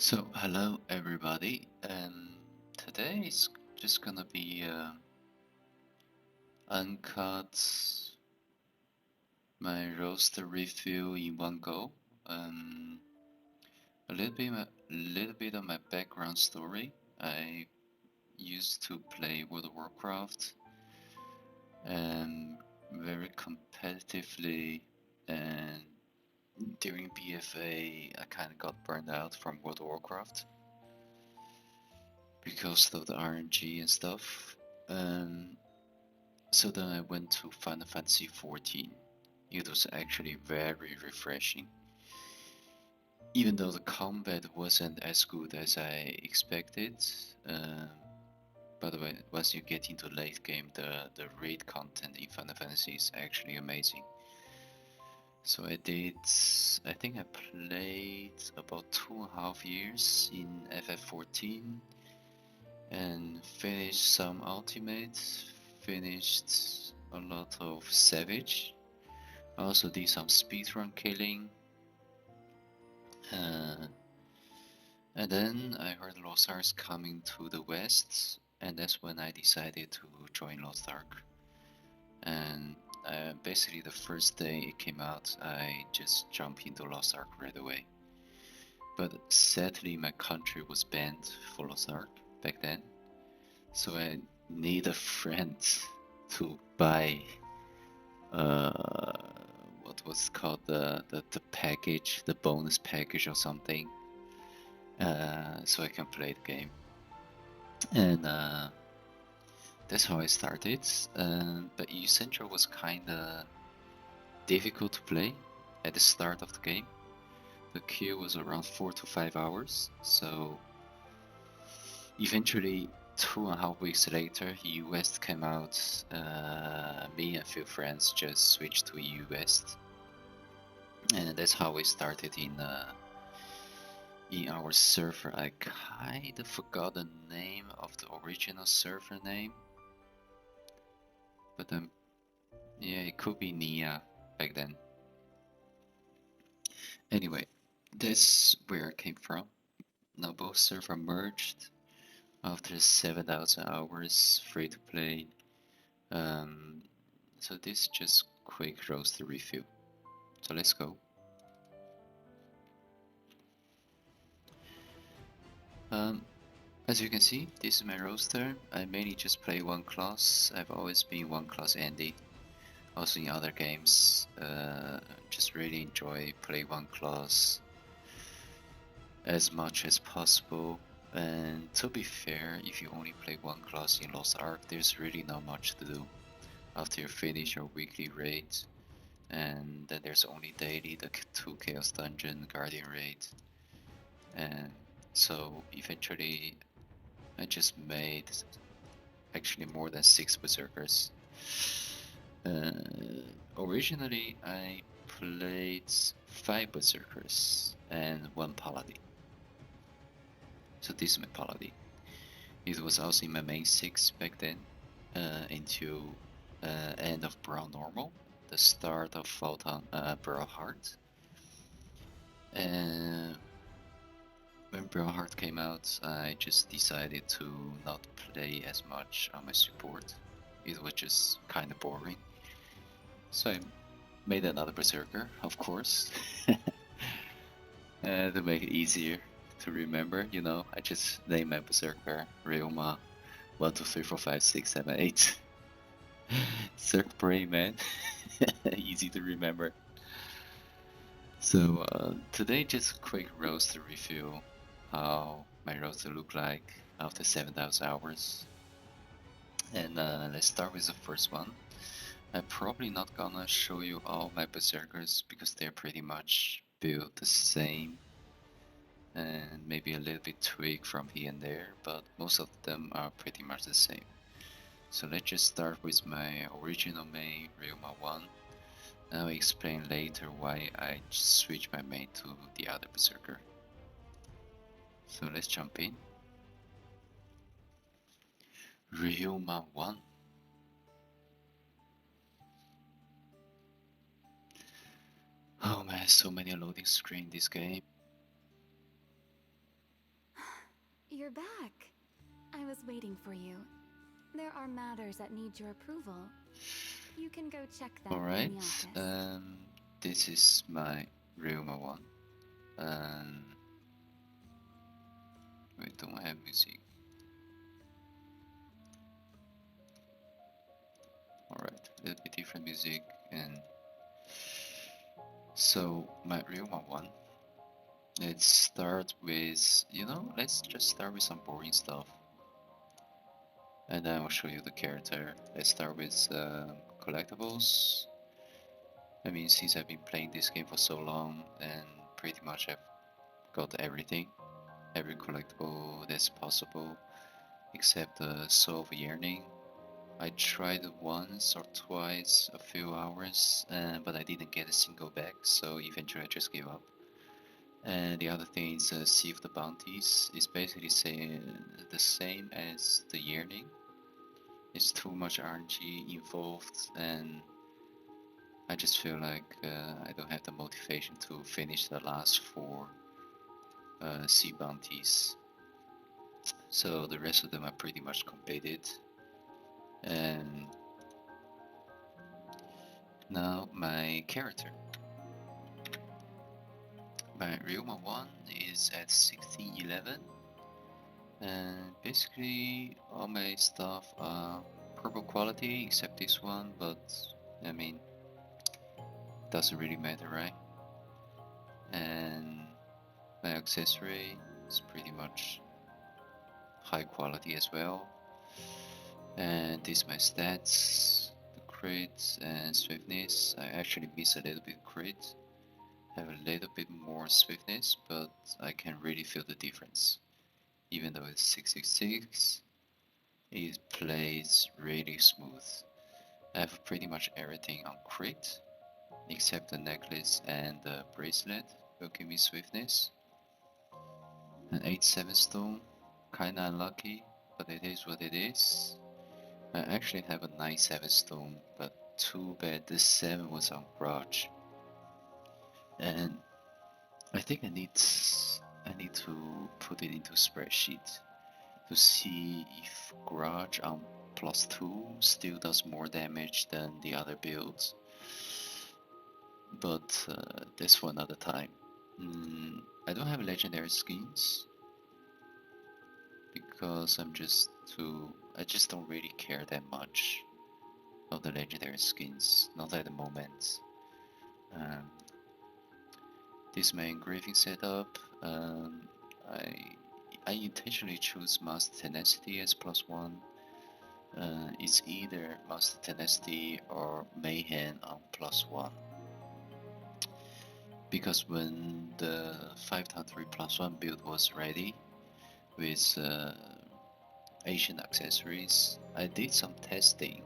So, hello everybody, today is just gonna be uncut my roster review in one go. A little bit of my background story. I used to play World of Warcraft very competitively, and during BFA I kind of got burned out from World of Warcraft because of the RNG and stuff. So then I went to Final Fantasy XIV. It was actually very refreshing. Even though the combat wasn't as good as I expected, by the way, once you get into late game, the raid content in Final Fantasy is actually amazing. So I think I played about 2.5 years in FF14 and finished some Ultimate, finished a lot of Savage. I also did some speedrun killing. And then I heard Lost Ark coming to the west, and that's when I decided to join Lost Ark. And basically the first day it came out, I just jumped into Lost Ark right away. But sadly my country was banned for Lost Ark back then, so I need a friend to buy what was called the package, the bonus package or something, so I can play the game. And that's how I started. But EU Central was kinda difficult to play at the start of the game. The queue was around 4 to 5 hours, so eventually 2.5 weeks later, EU West came out. Me and a few friends just switched to EU West, and that's how we started in our server. I kinda forgot the name of the original server name, but yeah, it could be Nia back then. Anyway, that's where it came from. Now both servers merged after 7,000 hours free to play. So this is just quick roster review. So let's go. As you can see, this is my roster. I mainly just play one class. I've always been one class Andy. Also in other games, just really enjoy play one class as much as possible. And to be fair, if you only play one class in Lost Ark, there's really not much to do after you finish your weekly raid. And then there's only daily, the 2 Chaos Dungeon, Guardian raid. And so eventually I just made actually more than 6 Berserkers. Originally I played 5 Berserkers and 1 Paladin. So this is my Paladin. It was also in my main 6 back then, until end of Brawl Normal, the start of Brawl Hard. And when Brawl Hard came out, I just decided to not play as much on my support. It was just kinda boring. So I made another Berserker, of course. To make it easier to remember, you know, I just named my Berserker Ryoma 1, 2, 3, 4, 5, 6, 7, 8. Zerk brain, man. Easy to remember. So today just a quick roster review, how my roster look like after 7,000 hours. And let's start with the first one. I'm probably not gonna show you all my Berserkers because they're pretty much built the same, and maybe a little bit tweaked from here and there, but most of them are pretty much the same. So let's just start with my original main, Ryoma 1. I'll explain later why I switched my main to the other Berserker. So let's jump in. Ryoma 1. Oh man, so many loading screen this game. waiting for you. There are matters that need your approval. You can go check them in the Alright, office. this is my Ryuma one. We don't have music. Alright, a little bit different music. And so my Ryuma one, let's start with, let's just start with some boring stuff. And then I'll show you the character. Let's start with collectibles. I mean, since I've been playing this game for so long, and pretty much I've got everything, every collectible that's possible, except the Soul of Yearning. I tried once or twice, a few hours, but I didn't get a single bag, so eventually I just gave up. And the other thing is Sea of the Bounties. It's basically the same as the Yearning. It's too much RNG involved, and I just feel like I don't have the motivation to finish the last 4 sea bounties. So the rest of them are pretty much completed. And now my character. My Ryuma 1 is at 1611. And basically all my stuff are purple quality except this one, but I mean, doesn't really matter, right? And my accessory is pretty much high quality as well. And these are my stats, the crit and swiftness. I actually miss a little bit crit, have a little bit more swiftness, but I can really feel the difference. Even though it's 666, it plays really smooth. I have pretty much everything on crit, except the necklace and the bracelet will give me swiftness. An 8-7 stone, kinda unlucky, but it is what it is. I actually have a 9-7 stone, but too bad this 7 was on grudge. And I think I need to put it into spreadsheet to see if grudge on +2 still does more damage than the other builds. But that's for another time. I don't have legendary skins because I just don't really care that much of the legendary skins, not at the moment. Um, this is my engraving setup. I intentionally choose Master Tenacity as +1. It's either Master Tenacity or Mayhem on +1. Because when the 5-3 +1 build was ready with Asian accessories, I did some testing.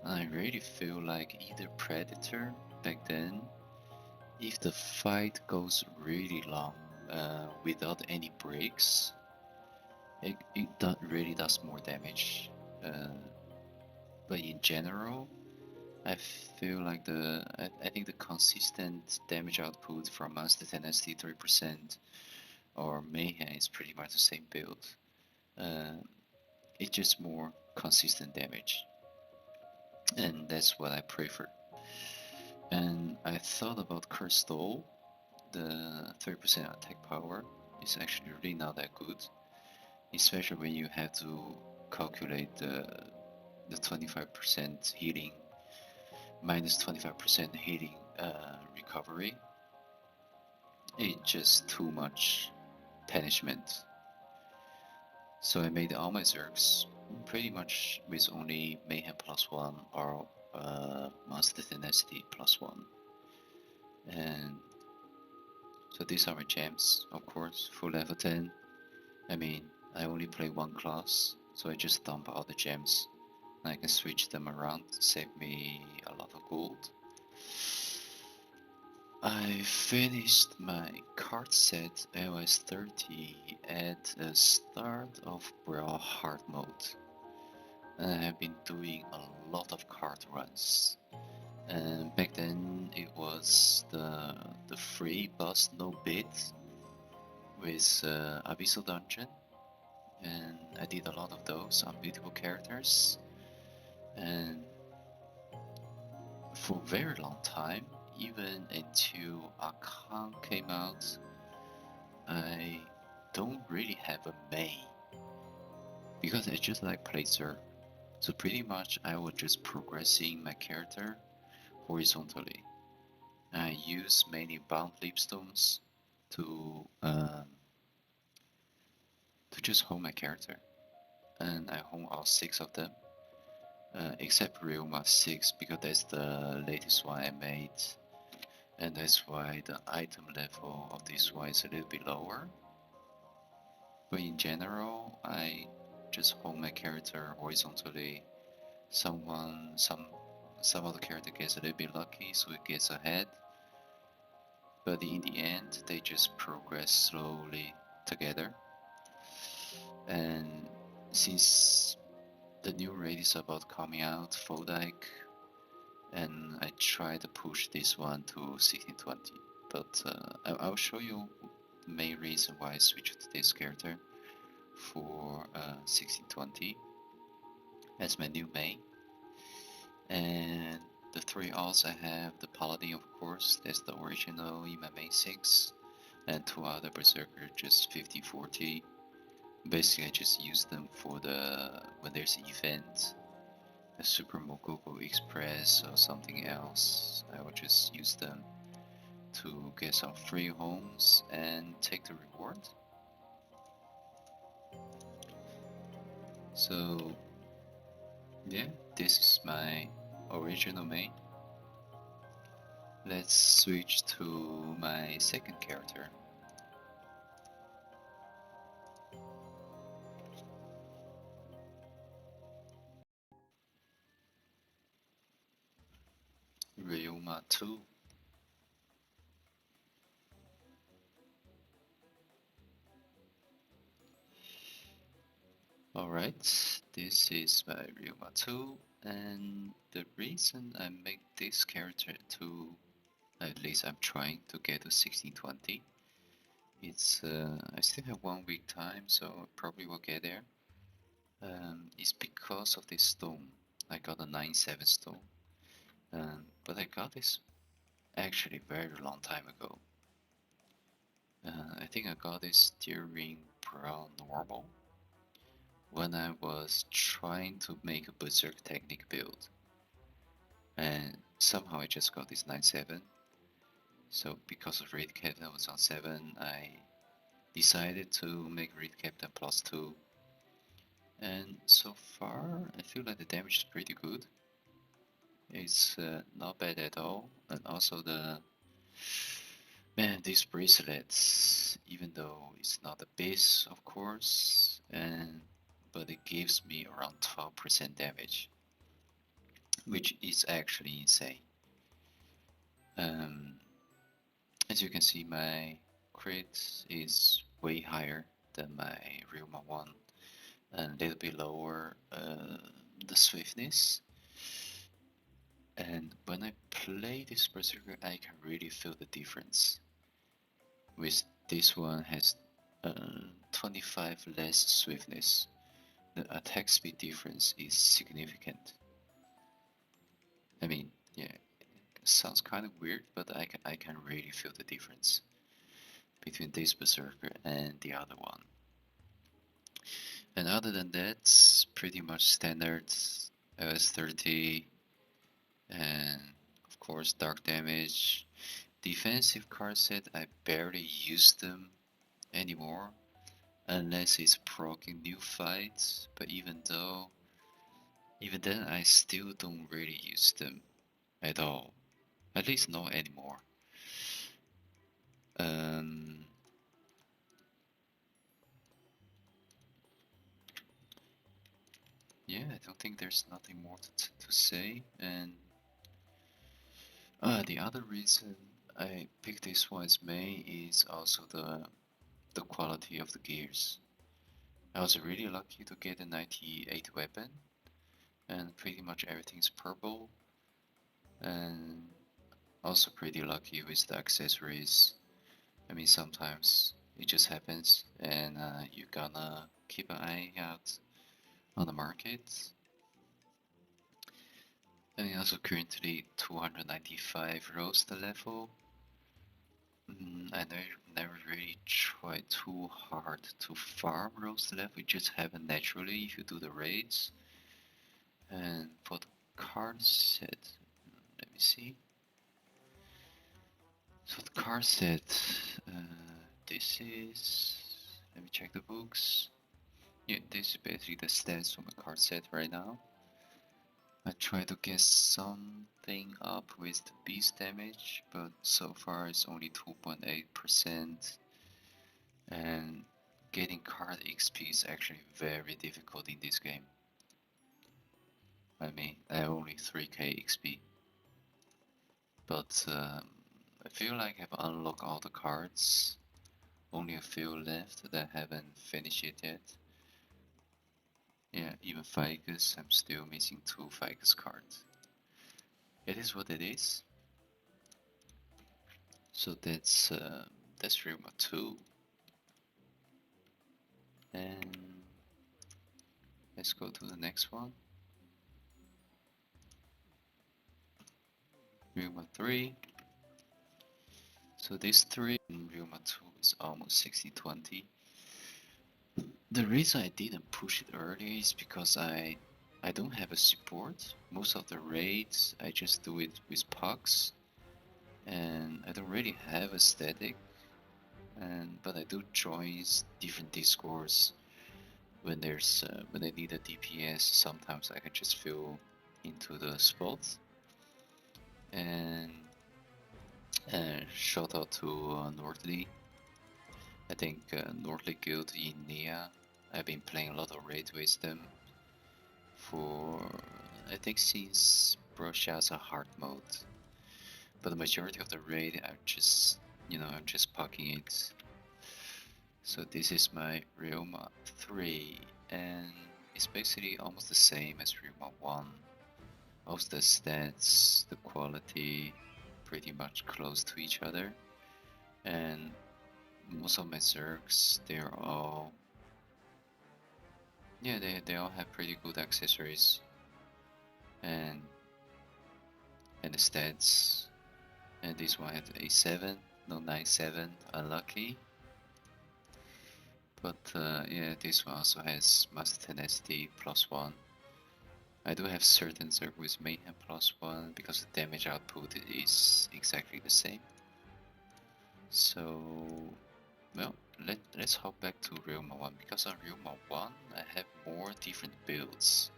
I really feel like either Predator back then, if the fight goes really long without any breaks, it really does more damage. But in general, I feel like I think the consistent damage output from Master Tenacity 3% or Mayhem is pretty much the same build. It's just more consistent damage, and that's what I prefer. And I thought about Curse Stole. The 3% attack power is actually really not that good, especially when you have to calculate the 25% healing minus 25% healing recovery. It's just too much punishment. So I made all my Zerks pretty much with only Mayhem +1 or Master Tenacity +1. And so these are my gems, of course, full level 10. I mean, I only play one class, so I just dump all the gems. And I can switch them around, save me a lot of gold. I finished my card set LS 30 at the start of Brawl Hard mode. And I have been doing a lot of card runs. And back then it was the free boss no bid with Abyssal Dungeon. and I did a lot of those on beautiful characters. And for a very long time, even until Akan came out, I don't really have a main because I just like play Zerk. So pretty much I was just progressing my character horizontally. I use many bound leapstones to just hone my character, and I hone all 6 of them, except Ryoma 6 because that's the latest one I made, and that's why the item level of this one is a little bit lower. But in general, I just hone my character horizontally. Some other character gets a little bit lucky, so it gets ahead. But in the end, they just progress slowly together. And since the new raid is about coming out, Fodike, and I try to push this one to 1620. But I'll show you the main reason why I switched to this character for 1620 as my new main. And the 3 alts I have the Paladin, of course, that's the original in my main 6, and 2 other Berserker, just 50-40. Basically, I just use them for when there's an event, a Super Mogogo Express or something else. I will just use them to get some free homes and take the reward. So yeah, this is my original main. Let's switch to my second character. Ryoma 2. Alright, this is my Ryoma 2, and the reason I make this character to, at least I'm trying to get to 1620, it's I still have 1 week time, so I probably will get there. It's because of this stone. I got a 9-7 stone, but I got this actually very long time ago. I think I got this during Brown Normal, when I was trying to make a Berserk technique build. And somehow I just got this 9-7. So because of Raid Captain was on 7, I decided to make Raid Captain plus 2. And so far, I feel like the damage is pretty good. It's not bad at all. And also man, these bracelets, even though it's not the base, of course, but it gives me around 12% damage, which is actually insane. As you can see, my crit is way higher than my Ryoma 1, and a little bit lower the swiftness. And when I play this Berserker, I can really feel the difference. With this one has 25 less swiftness. The attack speed difference is significant. I mean, yeah, it sounds kind of weird, but I can really feel the difference between this Berserker and the other one. And other than that, pretty much standard LS30, and of course dark damage. Defensive card set, I barely use them anymore, unless it's proccing new fights, but even then I still don't really use them at all. At least not anymore. Yeah, I don't think there's nothing more to say. And the other reason I picked this one as main is also the quality of the gears. I was really lucky to get a 98 weapon, and pretty much everything's purple, and also pretty lucky with the accessories. I mean, sometimes It just happens, and you gonna keep an eye out on the market. And also currently 295 roster level. I never really tried too hard to farm roster level. It just happen naturally if you do the raids. And for the card set, let me see. So the card set, this is. Let me check the books. Yeah, this is basically the stats from the card set right now. I try to get something up with the beast damage, but so far it's only 2.8%. And getting card XP is actually very difficult in this game. I mean, I have only 3k XP. But I feel like I've unlocked all the cards. Only a few left that I haven't finished it yet. Yeah, even Ficus, I'm still missing 2 Ficus cards. It is what it is. So that's Ruma 2. And let's go to the next one. Ruma 3. So this 3 in Ruma 2 is almost 60-20. The reason I didn't push it earlier is because I don't have a support. Most of the raids I just do it with pucks, and I don't really have a static. But I do join different discords when when I need a DPS. Sometimes I can just fill into the spot. And shout out to Nordly. I think Nordly Guild in Nia. I've been playing a lot of raid with them for I think since Brosha's hard mode. But the majority of the raid I'm just pucking it. So this is my Ryoma 3, and it's basically almost the same as Ryoma 1. Most of the stats, the quality, pretty much close to each other. And most of my Zerks, they're all... yeah, they all have pretty good accessories. And the stats. And this one had A7, no 9-7, unlucky. But yeah, this one also has Master Tenacity +1. I do have certain Zerg with Mayhem +1 because the damage output is exactly the same. So, well, let's hop back to Ryoma 1, because on Ryoma 1 I have more different builds.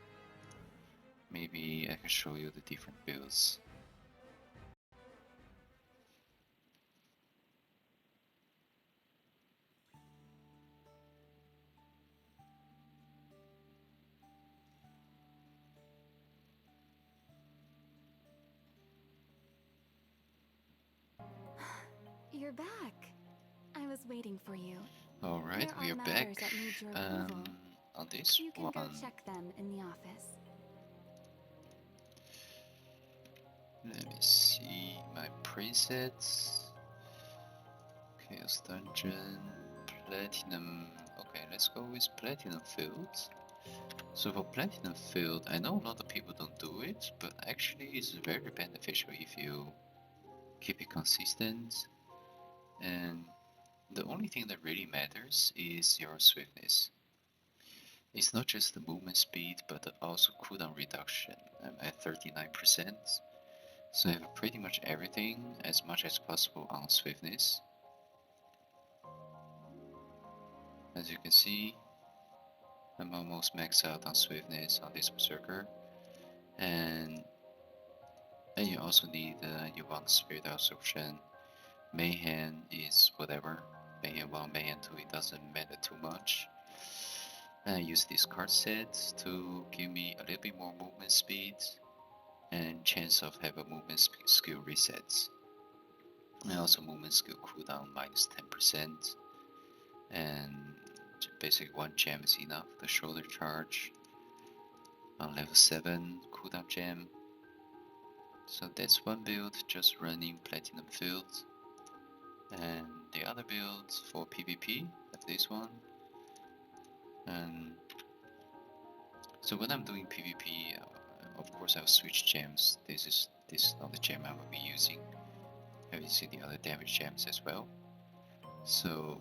Maybe I can show you the different builds. You're back. I was waiting for you. Alright, we are back. On this you can one, go check them in the office. let me see my presets. Chaos Dungeon, Platinum. Okay, let's go with Platinum Fields. So for Platinum Field, I know a lot of people don't do it, but actually it's very beneficial if you keep it consistent. And the only thing that really matters is your swiftness. It's not just the movement speed, but also cooldown reduction. I'm at 39%, so I have pretty much everything as much as possible on swiftness. As you can see, I'm almost maxed out on swiftness on this berserker, and you also need you want spirit absorption. Mayhem is whatever. Mayhem 1, Mayhem 2, it doesn't matter too much. I use this card set to give me a little bit more movement speed and chance of have a movement skill resets. And also movement skill cooldown -10%. And basically 1 gem is enough. The shoulder charge on level 7 cooldown gem. So that's one build, just running Platinum Field. And the other build for PvP, have this one. And so when I'm doing PvP, of course I'll switch gems. This is not the gem I will be using. Have you seen the other damage gems as well? So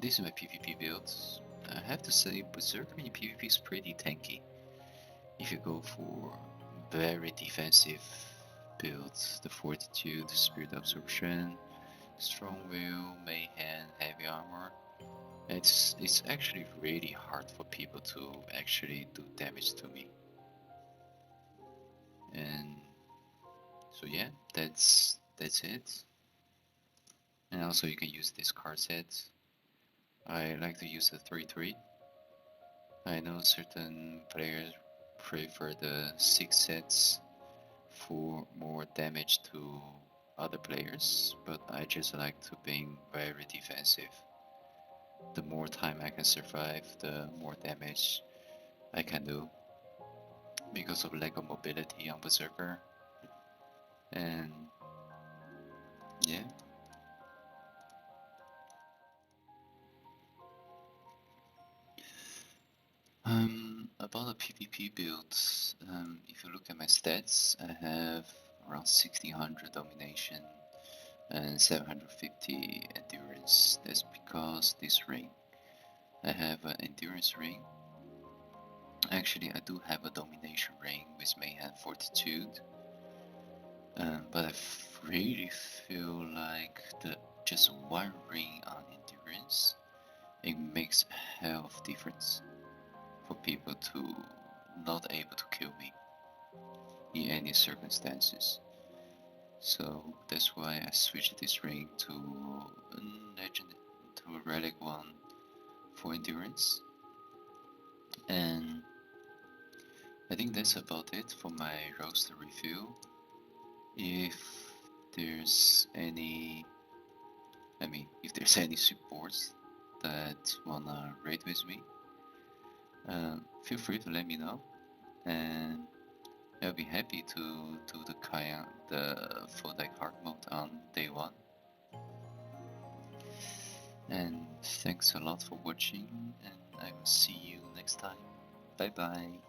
this is my PvP build. I have to say, Berserker in PvP is pretty tanky. If you go for very defensive builds, the Fortitude, Spirit Absorption, Strong Will, Mayhem, Heavy Armor, it's actually really hard for people to actually do damage to me. And so yeah, that's it. And also you can use this card set. I like to use the 3-3. I know certain players prefer the 6 sets for more damage to other players, but I just like to being very defensive. The more time I can survive, the more damage I can do because of lack of mobility on Berserker. And yeah. About the PvP builds, if you look at my stats, I have around 1600 domination and 750 endurance. That's because this ring. I have an endurance ring. Actually, I do have a domination ring with Mayhem Fortitude. But I really feel like the just one ring on endurance, it makes a hell of difference for people to not able to kill me in any circumstances. So that's why I switched this ring to a legend, to a relic one for endurance. And I think that's about it for my roster review. If there's any, if there's any supports that wanna raid with me, feel free to let me know, and I'll be happy to do the full deck hard mode on day one. And thanks a lot for watching, and I will see you next time. Bye bye.